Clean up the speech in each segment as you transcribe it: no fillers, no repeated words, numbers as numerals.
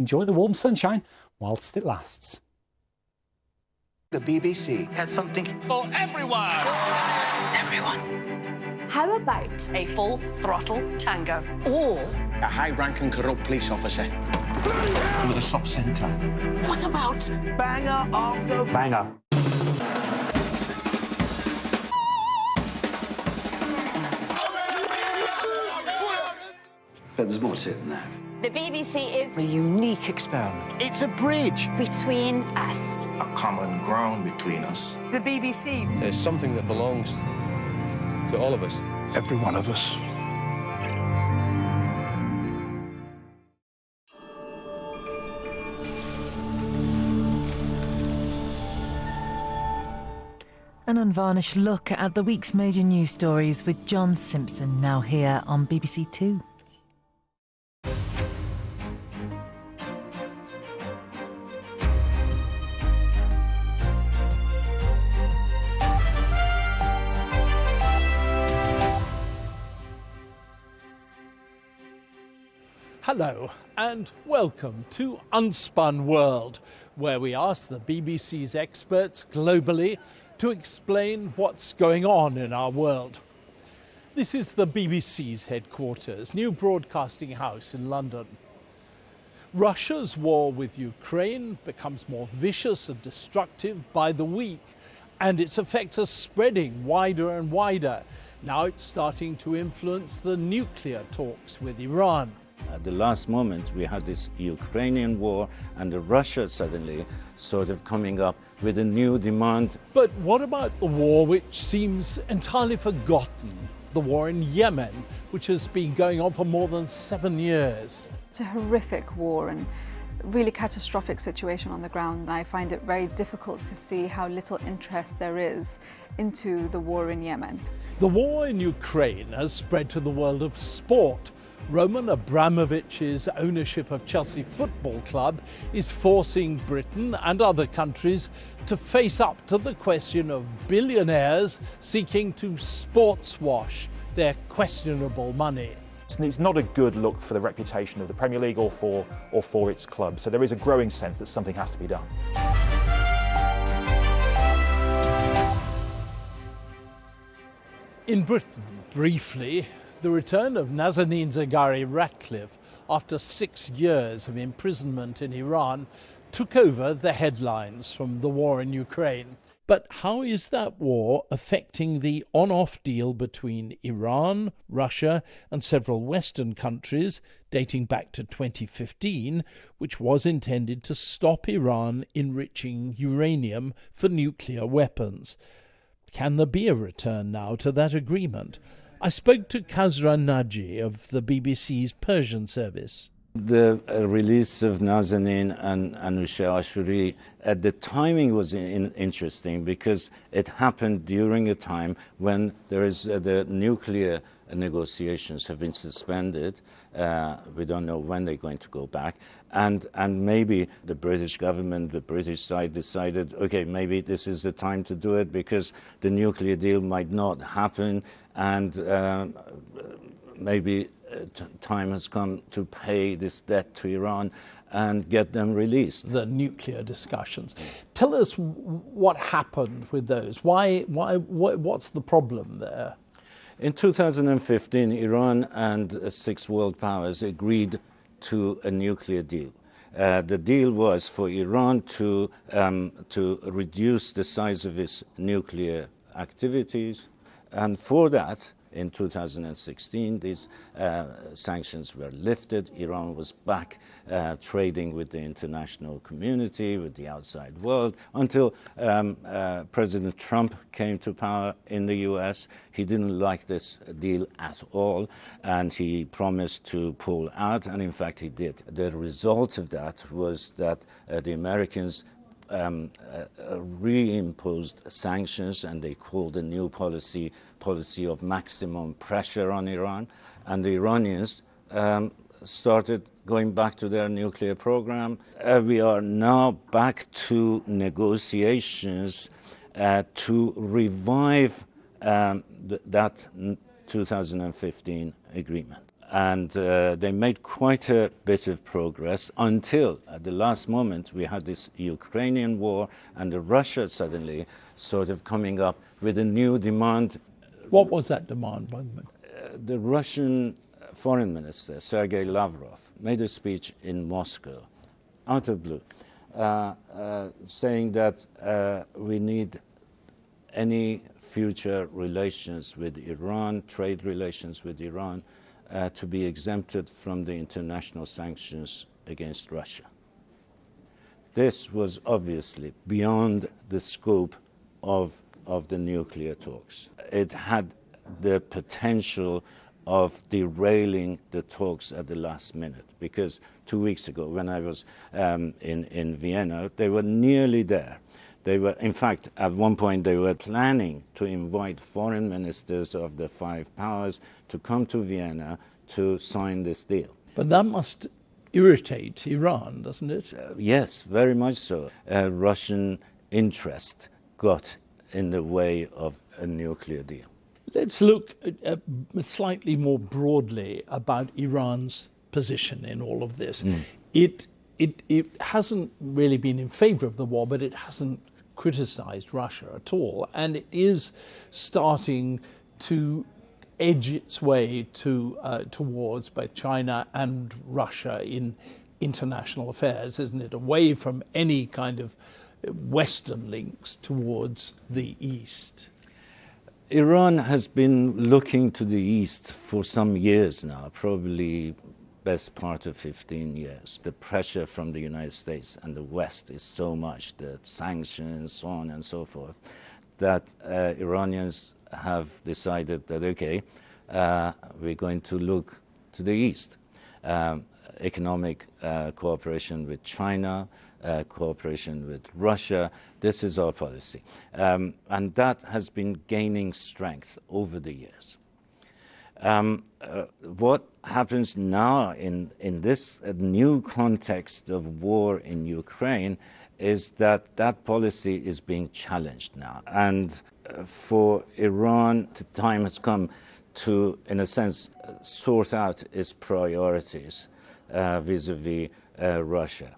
Enjoy the warm sunshine whilst it lasts. The BBC has something for everyone. Everyone. How about a full throttle tango? Or a high-ranking corrupt police officer with a soft centre. What about banger after banger? But there's more to it than that. the BBC is a unique experiment. It's a bridge between us. A common ground between us. the BBC? There's something that belongs to all of us. Every one of us. An unvarnished look at the week's major news stories with John Simpson, now here on BBC Two. Hello and welcome to Unspun World, where we ask the BBC's experts globally to explain what's going on in our world. This is the BBC's headquarters, new broadcasting house in London. Russia's war with Ukraine becomes more vicious and destructive by the week, and its effects are spreading wider and wider. Now it's starting to influence the nuclear talks with Iran. At the last moment, we had this Ukrainian war and Russia suddenly sort of coming up with a new demand. But what about the war which seems entirely forgotten? The war in Yemen, which has been going on for more than 7 years. It's a horrific war and really catastrophic situation on the ground. And I find it very difficult to see how little interest there is into the war in Yemen. The war in Ukraine has spread to the world of sport. Roman Abramovich's ownership of Chelsea Football Club is forcing Britain and other countries to face up to the question of billionaires seeking to sports wash their questionable money. It's not a good look for the reputation of the Premier League or for its club. So there is a growing sense that something has to be done. In Britain, briefly, the return of Nazanin Zaghari-Ratcliffe after 6 years of imprisonment in Iran took over the headlines from the war in Ukraine. But how is that war affecting the on-off deal between Iran, Russia and several Western countries dating back to 2015, which was intended to stop Iran enriching uranium for nuclear weapons? Can there be a return now to that agreement? I spoke to Kasra Naji of the BBC's Persian service. The release of Nazanin and Anousheh Ashuri, the timing was interesting because it happened during a time when there is the nuclear negotiations have been suspended. We don't know when they're going to go back. And maybe the British government, the British side decided, okay, maybe this is the time to do it because the nuclear deal might not happen and maybe time has come to pay this debt to Iran and get them released. The nuclear discussions. Tell us what happened with those. What's the problem there? In 2015, Iran and 6 world powers agreed to a nuclear deal. The deal was for Iran to reduce the size of its nuclear activities, and for that, in 2016, these sanctions were lifted. Iran was back trading with the international community, with the outside world, until President Trump came to power in the US. He didn't like this deal at all, and he promised to pull out, and in fact he did. The result of that was that the Americans reimposed sanctions, and they called a new policy of maximum pressure on Iran, and the Iranians started going back to their nuclear program. We are now back to negotiations to revive that 2015 agreement. And they made quite a bit of progress until at the last moment we had this Ukrainian war and Russia suddenly sort of coming up with a new demand. What was that demand, by the way? The Russian foreign minister, Sergei Lavrov, made a speech in Moscow, out of blue, saying that we need any future relations with Iran, trade relations with Iran, to be exempted from the international sanctions against Russia. This was obviously beyond the scope of the nuclear talks. It had the potential of derailing the talks at the last minute, because 2 weeks ago when I was in Vienna, they were nearly there. They were, in fact, at one point they were planning to invite foreign ministers of the 5 powers to come to Vienna to sign this deal. But that must irritate Iran, doesn't it? Yes, very much so. Russian interest got in the way of a nuclear deal. Let's look slightly more broadly about Iran's position in all of this. It hasn't really been in favor of the war, but it hasn't criticized Russia at all. And it is starting to edge its way towards both China and Russia in international affairs, isn't it? Away from any kind of Western links towards the East. Iran has been looking to the East for some years now, probably best part of 15 years. The pressure from the United States and the West is so much, the sanctions, so on and so forth, that Iranians have decided that, okay, we're going to look to the East. Economic cooperation with China, cooperation with Russia, this is our policy. And that has been gaining strength over the years. What happens now in this new context of war in Ukraine is that that policy is being challenged now. And for Iran, the time has come to, in a sense, sort out its priorities vis-a-vis Russia.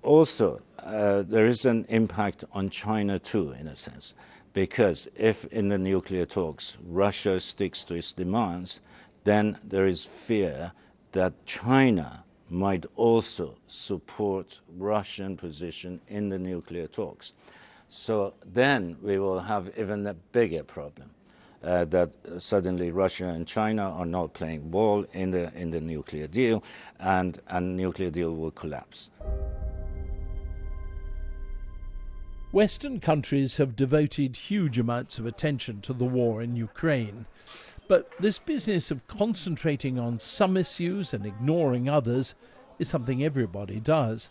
Also, there is an impact on China too, in a sense, because if in the nuclear talks Russia sticks to its demands, then there is fear that China might also support Russian position in the nuclear talks. So then we will have even a bigger problem, that suddenly Russia and China are not playing ball in the nuclear deal, and nuclear deal will collapse. Western countries have devoted huge amounts of attention to the war in Ukraine. But this business of concentrating on some issues and ignoring others is something everybody does.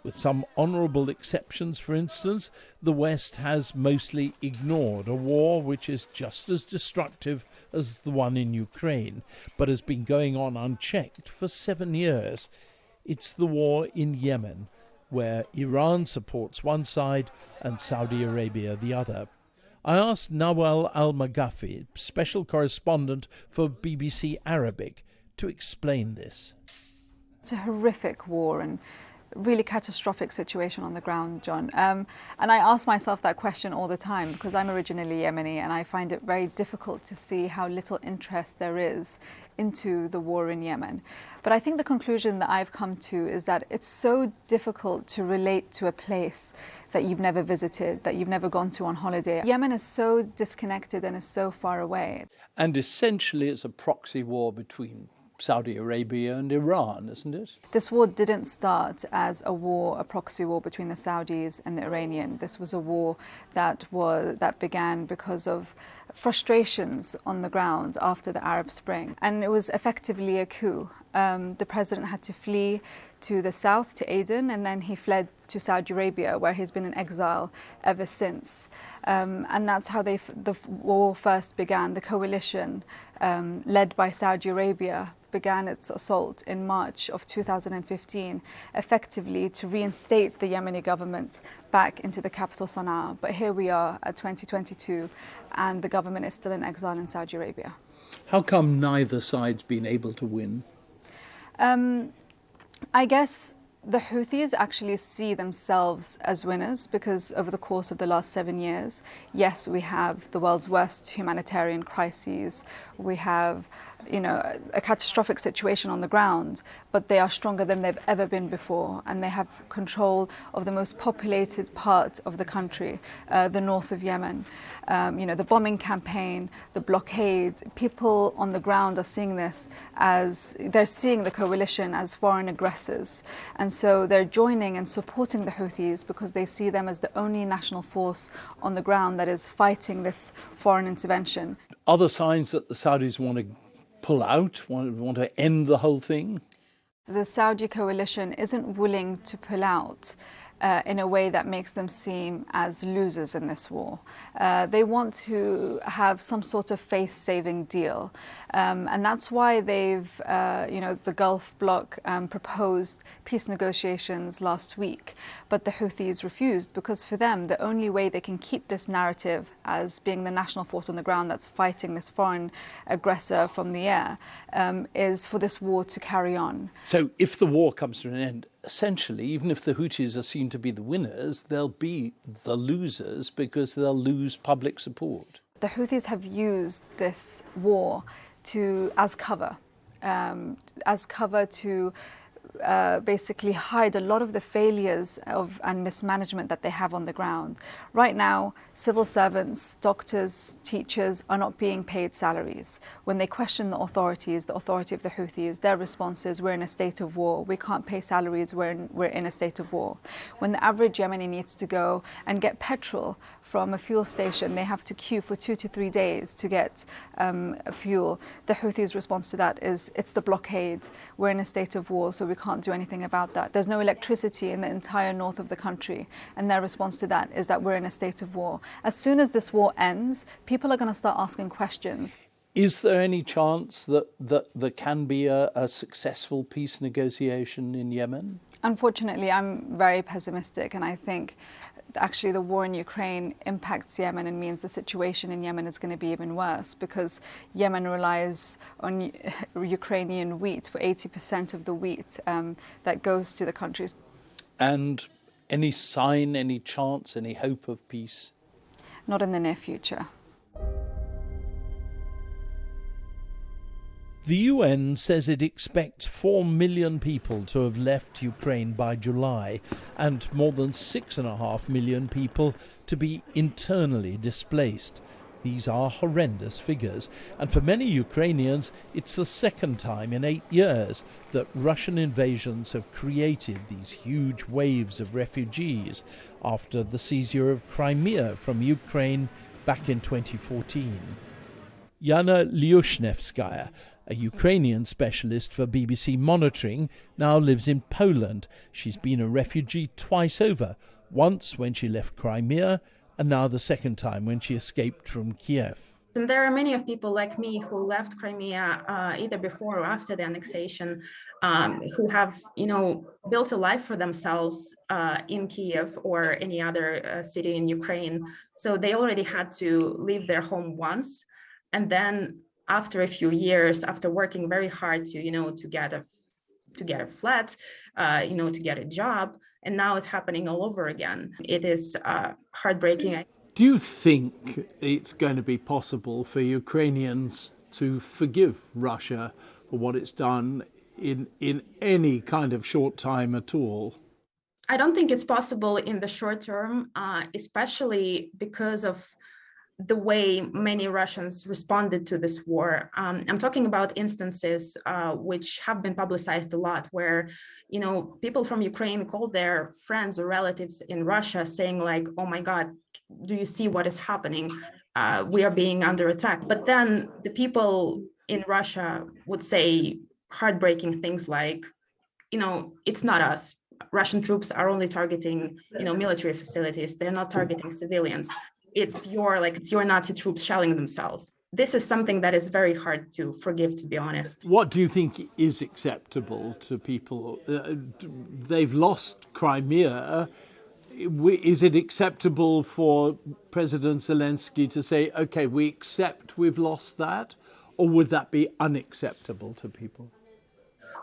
With some honourable exceptions, for instance, the West has mostly ignored a war which is just as destructive as the one in Ukraine, but has been going on unchecked for 7 years. It's the war in Yemen, where Iran supports one side and Saudi Arabia the other. I asked Nawal Al-Maghafi, special correspondent for BBC Arabic, to explain this. It's a horrific war and really catastrophic situation on the ground, John. And I ask myself that question all the time because I'm originally Yemeni and I find it very difficult to see how little interest there is into the war in Yemen. But I think the conclusion that I've come to is that it's so difficult to relate to a place that you've never visited, that you've never gone to on holiday. Yemen is so disconnected and is so far away. And essentially it's a proxy war between Saudi Arabia and Iran, isn't it? This war didn't start as a proxy war between the Saudis and the Iranians. This was a war that began because of frustrations on the ground after the Arab Spring. And it was effectively a coup. The president had to flee to the south, to Aden, and then he fled to Saudi Arabia, where he's been in exile ever since. And that's how the war first began. The coalition, led by Saudi Arabia, began its assault in March of 2015, effectively to reinstate the Yemeni government back into the capital Sana'a. But here we are at 2022, and the government is still in exile in Saudi Arabia. How come neither side's been able to win? I guess the Houthis actually see themselves as winners because over the course of the last 7 years, yes, we have the world's worst humanitarian crises. We have, a catastrophic situation on the ground, but they are stronger than they've ever been before, and they have control of the most populated part of the country, the north of Yemen. The bombing campaign, the blockade, people on the ground are seeing this as, they're seeing the coalition as foreign aggressors. And so they're joining and supporting the Houthis because they see them as the only national force on the ground that is fighting this foreign intervention. Are there signs that the Saudis want to pull out, want to end the whole thing? The Saudi coalition isn't willing to pull out in a way that makes them seem as losers in this war. They want to have some sort of face-saving deal. And that's why they've, the Gulf bloc proposed peace negotiations last week. But the Houthis refused because for them, the only way they can keep this narrative as being the national force on the ground that's fighting this foreign aggressor from the air is for this war to carry on. So if the war comes to an end, essentially, even if the Houthis are seen to be the winners, they'll be the losers because they'll lose public support. The Houthis have used this war as cover to basically hide a lot of the failures and mismanagement that they have on the ground. Right now, civil servants, doctors, teachers are not being paid salaries. When they question the authority of the Houthis, their response is, we're in a state of war. We can't pay salaries, we're in a state of war. When the average Yemeni needs to go and get petrol from a fuel station, they have to queue for 2 to 3 days to get fuel. The Houthis' response to that is, it's the blockade. We're in a state of war, so we can't do anything about that. There's no electricity in the entire north of the country, and their response to that is that we're in a state of war. As soon as this war ends, people are going to start asking questions. Is there any chance that there can be a successful peace negotiation in Yemen? Unfortunately, I'm very pessimistic, and I think actually the war in Ukraine impacts Yemen and means the situation in Yemen is going to be even worse because Yemen relies on Ukrainian wheat for 80% of the wheat that goes to the country. And any sign, any chance, any hope of peace? Not in the near future. The UN says it expects 4 million people to have left Ukraine by July and more than 6.5 million people to be internally displaced. These are horrendous figures, and for many Ukrainians, it's the second time in 8 years that Russian invasions have created these huge waves of refugees after the seizure of Crimea from Ukraine back in 2014. Yana Lyushnevskaya, a Ukrainian specialist for BBC Monitoring, now lives in Poland. She's been a refugee twice over, once when she left Crimea, and now the second time when she escaped from Kiev. And there are many of people like me who left Crimea either before or after the annexation, who have, built a life for themselves in Kiev or any other city in Ukraine. So they already had to leave their home once, and then after a few years, after working very hard to get a flat, to get a job, and now it's happening all over again. It is heartbreaking. Do you think it's going to be possible for Ukrainians to forgive Russia for what it's done in any kind of short time at all? I don't think it's possible in the short term, especially because of the way many Russians responded to this war. I'm talking about instances which have been publicized a lot, where people from Ukraine called their friends or relatives in Russia saying like, oh my God, do you see what is happening? We are being under attack. But then the people in Russia would say heartbreaking things like, it's not us. Russian troops are only targeting, military facilities. They're not targeting civilians. It's your Nazi troops shelling themselves. This is something that is very hard to forgive, to be honest. What do you think is acceptable to people? They've lost Crimea. Is it acceptable for President Zelensky to say, okay, we accept we've lost that? Or would that be unacceptable to people?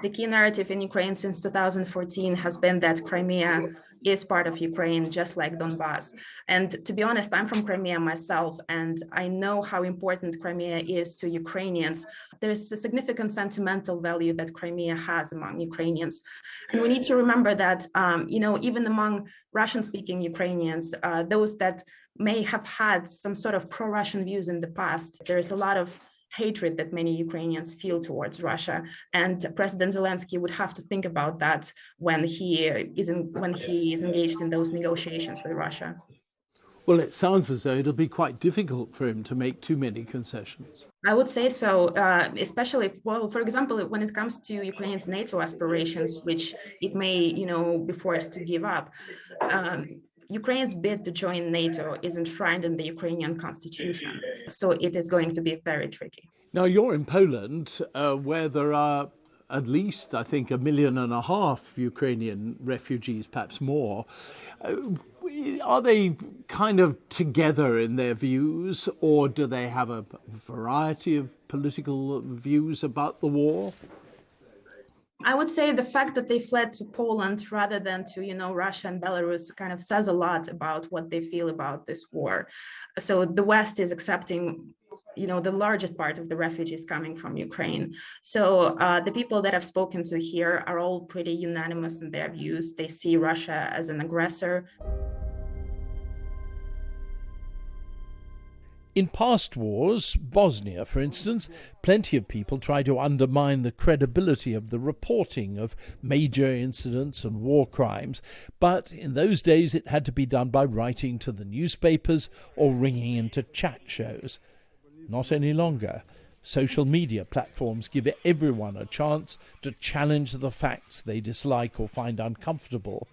The key narrative in Ukraine since 2014 has been that Crimea is part of Ukraine, just like Donbass. And to be honest, I'm from Crimea myself, and I know how important Crimea is to Ukrainians. There's a significant sentimental value that Crimea has among Ukrainians. And we need to remember that, even among Russian-speaking Ukrainians, those that may have had some sort of pro-Russian views in the past, there is a lot of hatred that many Ukrainians feel towards Russia, and President Zelensky would have to think about that when he is engaged in those negotiations with Russia. Well, it sounds as though it'll be quite difficult for him to make too many concessions. I would say so, especially, for example, when it comes to Ukraine's NATO aspirations, which it may, be forced to give up. Ukraine's bid to join NATO is enshrined in the Ukrainian constitution, so it is going to be very tricky. Now, you're in Poland, where there are at least, I think, 1.5 million Ukrainian refugees, perhaps more. Are they kind of together in their views, or do they have a variety of political views about the war? I would say the fact that they fled to Poland rather than to, Russia and Belarus kind of says a lot about what they feel about this war. So the West is accepting, the largest part of the refugees coming from Ukraine. So the people that I've spoken to here are all pretty unanimous in their views. They see Russia as an aggressor. In past wars, Bosnia, for instance, plenty of people try to undermine the credibility of the reporting of major incidents and war crimes, but in those days it had to be done by writing to the newspapers or ringing into chat shows. Not any longer. Social media platforms give everyone a chance to challenge the facts they dislike or find uncomfortable.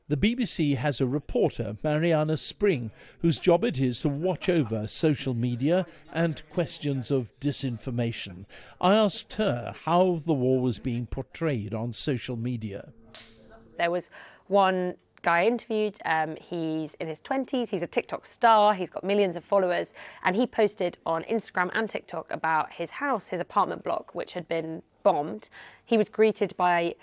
The BBC has a reporter, Mariana Spring, whose job it is to watch over social media and questions of disinformation. I asked her how the war was being portrayed on social media. There was one guy I interviewed, he's in his 20s, he's a TikTok star, he's got millions of followers, and he posted on Instagram and TikTok about his house, his apartment block, which had been bombed. He was greeted by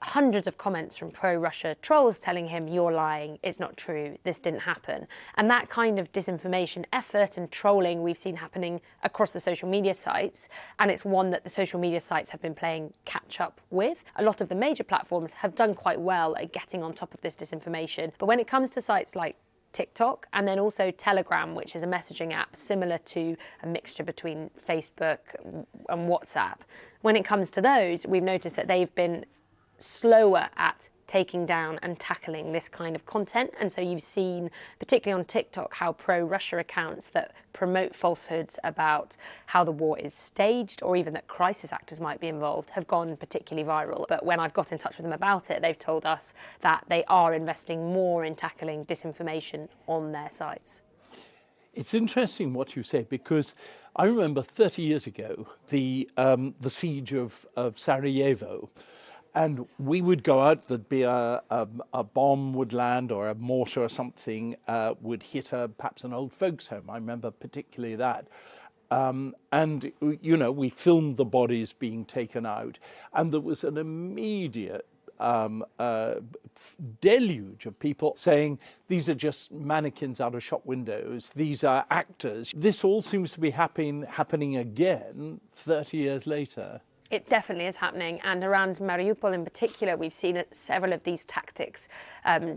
hundreds of comments from pro-Russia trolls telling him, "You're lying, it's not true, this didn't happen." And that kind of disinformation effort and trolling we've seen happening across the social media sites, and it's one that the social media sites have been playing catch up with. A lot of the major platforms have done quite well at getting on top of this disinformation. But when it comes to sites like TikTok and then also Telegram, which is a messaging app similar to a mixture between Facebook and WhatsApp, when it comes to those, we've noticed that they've been slower at taking down and tackling this kind of content. And so you've seen, particularly on TikTok, how pro-Russia accounts that promote falsehoods about how the war is staged or even that crisis actors might be involved have gone particularly viral. But when I've got in touch with them about it, they've told us that they are investing more in tackling disinformation on their sites. It's interesting what you say, because I remember 30 years ago, the siege of Sarajevo. And we would go out, there'd be a bomb would land or a mortar or something would hit perhaps an old folks' home. I remember particularly that. And, we filmed the bodies being taken out. And there was an immediate deluge of people saying, these are just mannequins out of shop windows. These are actors. This all seems to be happening again 30 years later. It definitely is happening, and around Mariupol in particular, we've seen several of these tactics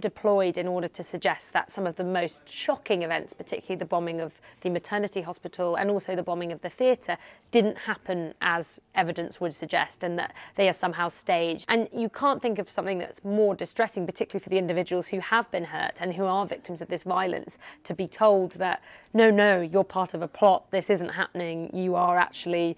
deployed in order to suggest that some of the most shocking events, particularly the bombing of the maternity hospital and also the bombing of the theatre, didn't happen as evidence would suggest, and that they are somehow staged. And you can't think of something that's more distressing, particularly for the individuals who have been hurt and who are victims of this violence, to be told that, no, you're part of a plot, this isn't happening, you are actually,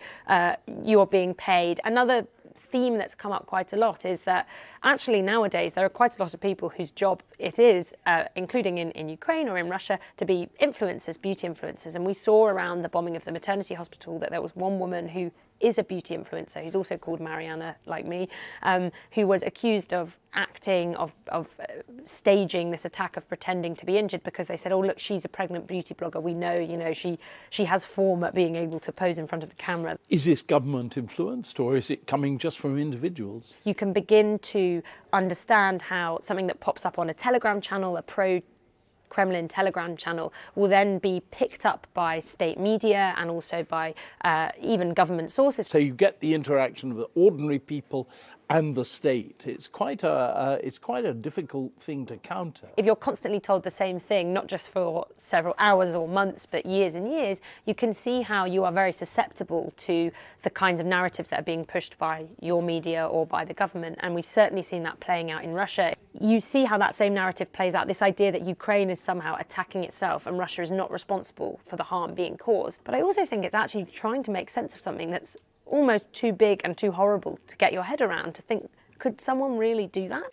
you're being paid. Another theme that's come up quite a lot is that actually nowadays there are quite a lot of people whose job it is, including in Ukraine or in Russia, to be influencers, beauty influencers. And we saw around the bombing of the maternity hospital that there was one woman who is a beauty influencer, who's also called Mariana, like me, who was accused of acting, of staging this attack, of pretending to be injured, because they said, oh look, she's a pregnant beauty blogger, we know, you know, she has form at being able to pose in front of the camera. Is this government influenced, or is it coming just from individuals? You can begin to understand how something that pops up on a Telegram channel, a pro-Kremlin Telegram channel, will then be picked up by state media and also by even government sources. So you get the interaction of the ordinary people and the state. It's quite a difficult thing to counter. If you're constantly told the same thing, not just for several hours or months, but years and years, you can see how you are very susceptible to the kinds of narratives that are being pushed by your media or by the government. And we've certainly seen that playing out in Russia. You see how that same narrative plays out, this idea that Ukraine is somehow attacking itself and Russia is not responsible for the harm being caused. But I also think it's actually trying to make sense of something that's almost too big and too horrible to get your head around, to think, could someone really do that?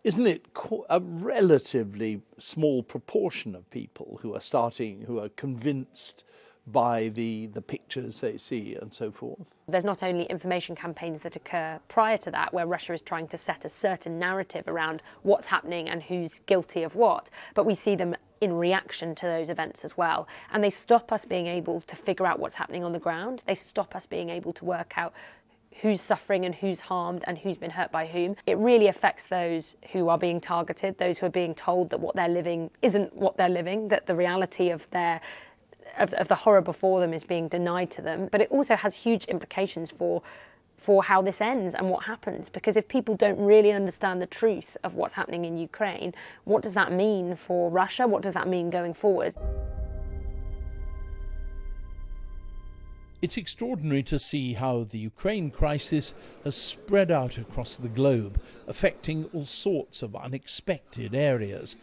Isn't it a relatively small proportion of people who are convinced by the pictures they see and so forth? There's not only information campaigns that occur prior to that, where Russia is trying to set a certain narrative around what's happening and who's guilty of what, but we see them in reaction to those events as well. And they stop us being able to figure out what's happening on the ground. They stop us being able to work out who's suffering and who's harmed and who's been hurt by whom. It really affects those who are being targeted, those who are being told that what they're living isn't what they're living, that the reality of the horror before them is being denied to them. But it also has huge implications for how this ends and what happens, because if people don't really understand the truth of what's happening in Ukraine, what does that mean for Russia? What does that mean going forward? It's extraordinary to see how the Ukraine crisis has spread out across the globe, affecting all sorts of unexpected areas.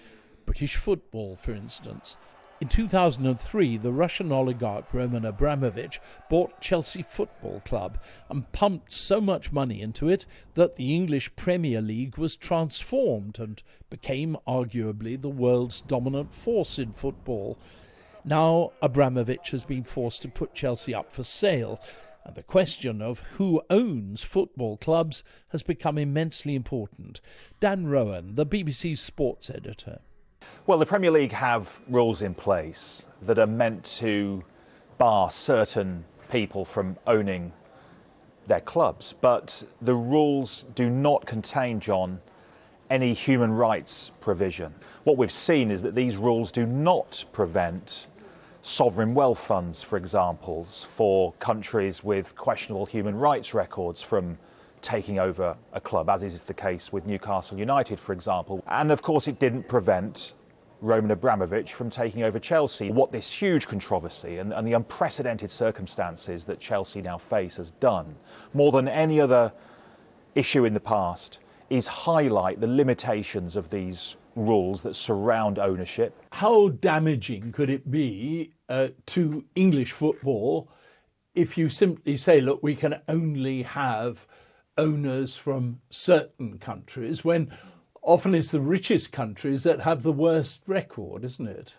British football, for instance. In 2003, the Russian oligarch Roman Abramovich bought Chelsea Football Club and pumped so much money into it that the English Premier League was transformed and became arguably the world's dominant force in football. Now Abramovich has been forced to put Chelsea up for sale, and the question of who owns football clubs has become immensely important. Dan Rowan, the BBC's sports editor. Well, the Premier League have rules in place that are meant to bar certain people from owning their clubs, but the rules do not contain, John, any human rights provision. What we've seen is that these rules do not prevent sovereign wealth funds, for example, for countries with questionable human rights records from taking over a club, as is the case with Newcastle United, for example. And of course, it didn't prevent Roman Abramovich from taking over Chelsea. What this huge controversy and the unprecedented circumstances that Chelsea now face has done, more than any other issue in the past, is highlight the limitations of these rules that surround ownership. How damaging could it be to English football if you simply say, look, we can only have owners from certain countries, when often it's the richest countries that have the worst record, isn't it?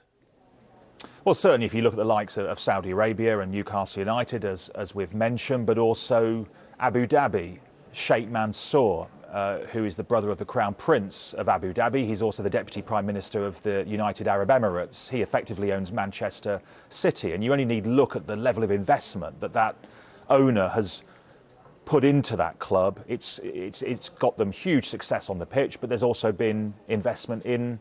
Well, certainly if you look at the likes of Saudi Arabia and Newcastle United, as we've mentioned, but also Abu Dhabi, Sheikh Mansour, who is the brother of the Crown Prince of Abu Dhabi. He's also the Deputy Prime Minister of the United Arab Emirates. He effectively owns Manchester City, and you only need to look at the level of investment that owner has put into that club. It's got them huge success on the pitch, but there's also been investment in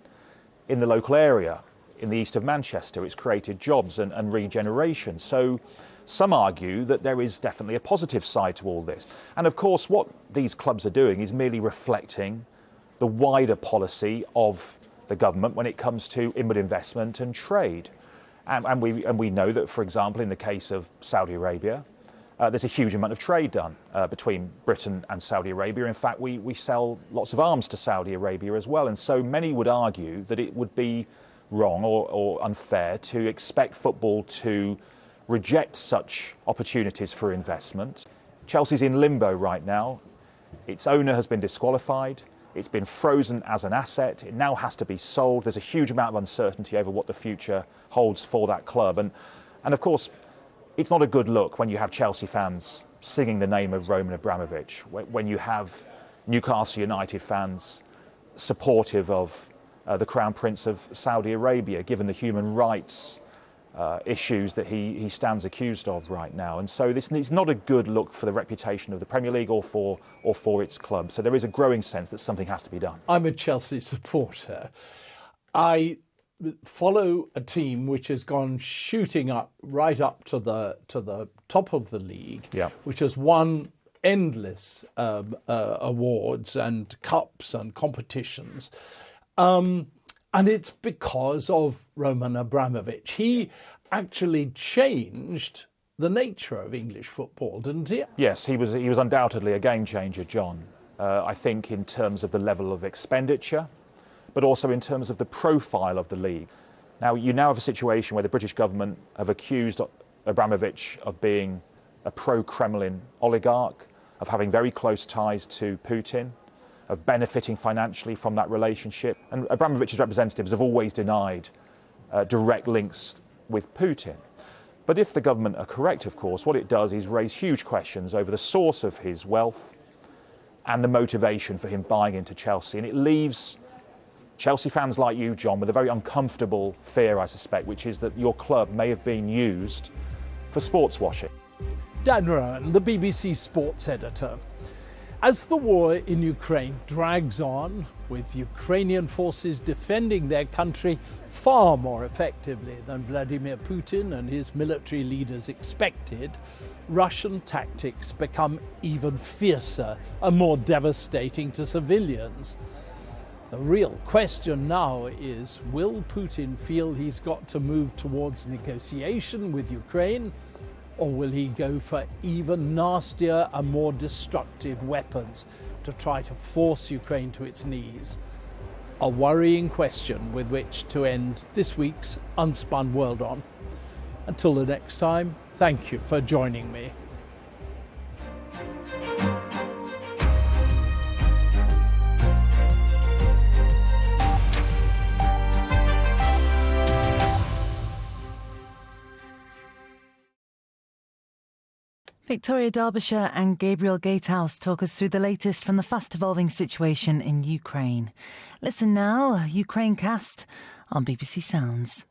the local area, in the east of Manchester. It's created jobs and regeneration. So some argue that there is definitely a positive side to all this. And of course, what these clubs are doing is merely reflecting the wider policy of the government when it comes to inward investment and trade. And we know that, for example, in the case of Saudi Arabia, there's a huge amount of trade done between Britain and Saudi Arabia. In fact, we sell lots of arms to Saudi Arabia as well. And so many would argue that it would be wrong or unfair to expect football to reject such opportunities for investment. Chelsea's in limbo right now. Its owner has been disqualified. It's been frozen as an asset. It now has to be sold. There's a huge amount of uncertainty over what the future holds for that club. And of course, it's not a good look when you have Chelsea fans singing the name of Roman Abramovich, when you have Newcastle United fans supportive of the Crown Prince of Saudi Arabia, given the human rights issues that he stands accused of right now. And so this is not a good look for the reputation of the Premier League or for its club. So there is a growing sense that something has to be done. I'm a Chelsea supporter. I follow a team which has gone shooting up right up to the top of the league, which has won endless awards and cups and competitions. And it's because of Roman Abramovich. He actually changed the nature of English football, didn't he? Yes, he was undoubtedly a game changer, John. I think in terms of the level of expenditure, but also in terms of the profile of the league. Now, you now have a situation where the British government have accused Abramovich of being a pro-Kremlin oligarch, of having very close ties to Putin, of benefiting financially from that relationship. And Abramovich's representatives have always denied direct links with Putin. But if the government are correct, of course, what it does is raise huge questions over the source of his wealth and the motivation for him buying into Chelsea. And it leaves Chelsea fans like you, John, with a very uncomfortable fear, I suspect, which is that your club may have been used for sports washing. Dan Roan, the BBC sports editor. As the war in Ukraine drags on, with Ukrainian forces defending their country far more effectively than Vladimir Putin and his military leaders expected, Russian tactics become even fiercer and more devastating to civilians. The real question now is, will Putin feel he's got to move towards negotiation with Ukraine, or will he go for even nastier and more destructive weapons to try to force Ukraine to its knees? A worrying question with which to end this week's Unspun World On. Until the next time, thank you for joining me. Victoria Derbyshire and Gabriel Gatehouse talk us through the latest from the fast-evolving situation in Ukraine. Listen now, Ukraine Cast on BBC Sounds.